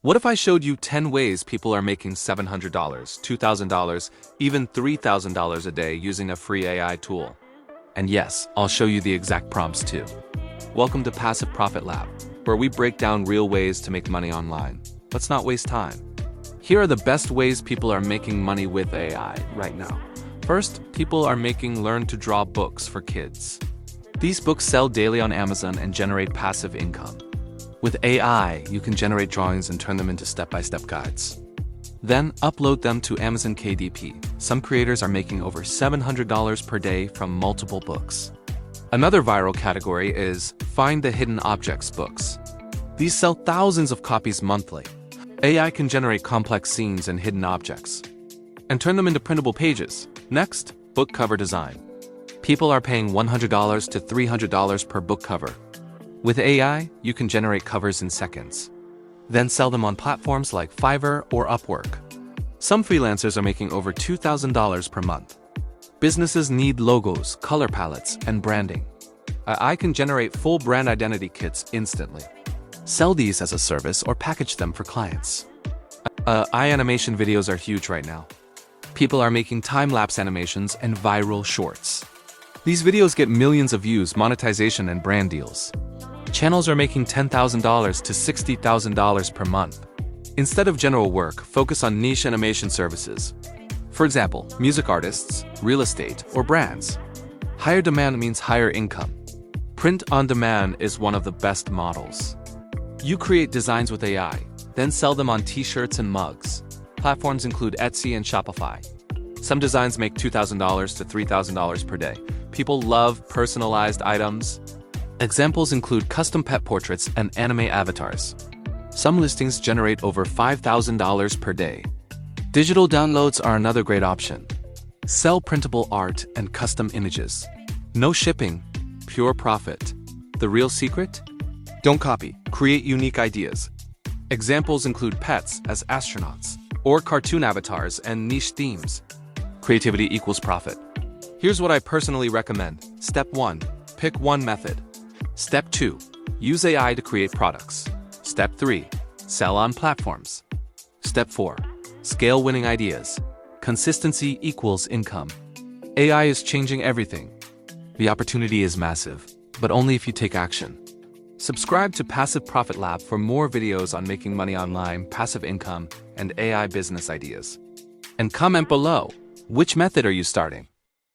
What if I showed you 10 ways people are making $700, $2,000, even $3,000 a day using a free AI tool? And yes, I'll show you the exact prompts too. Welcome to Passive Profit Lab, where we break down real ways to make money online. Let's not waste time. Here are the best ways people are making money with AI right now. First, people are making learn-to-draw books for kids. These books sell daily on Amazon and generate passive income. With AI, you can generate drawings and turn them into step-by-step guides. Then, upload them to Amazon KDP. Some creators are making over $700 per day from multiple books. Another viral category is Find the Hidden Objects books. These sell thousands of copies monthly. AI can generate complex scenes and hidden objects and turn them into printable pages. Next, book cover design. People are paying $100 to $300 per book cover. With AI, you can generate covers in seconds. Then sell them on platforms like Fiverr or Upwork. Some freelancers are making over $2,000 per month. Businesses need logos, color palettes, and branding. AI can generate full brand identity kits instantly. Sell these as a service or package them for clients. AI animation videos are huge right now. People are making time-lapse animations and viral shorts. These videos get millions of views, monetization, and brand deals. Channels are making $10,000 to $60,000 per month. Instead of general work, focus on niche animation services. For example, music artists, real estate, or brands. Higher demand means higher income. Print on demand is one of the best models. You create designs with AI, then sell them on t-shirts and mugs. Platforms include Etsy and Shopify. Some designs make $2,000 to $3,000 per day. People love personalized items. Examples include custom pet portraits and anime avatars. Some listings generate over $5,000 per day. Digital downloads are another great option. Sell printable art and custom images. No shipping, pure profit. The real secret? Don't copy, create unique ideas. Examples include pets as astronauts, or cartoon avatars and niche themes. Creativity equals profit. Here's what I personally recommend. Step 1. Pick one method. Step 2. Use AI to create products. Step 3. Sell on platforms. Step 4. Scale winning ideas. Consistency equals income. AI is changing everything. The opportunity is massive, but only if you take action. Subscribe to Passive Profit Lab for more videos on making money online, passive income, and AI business ideas. And comment below, which method are you starting?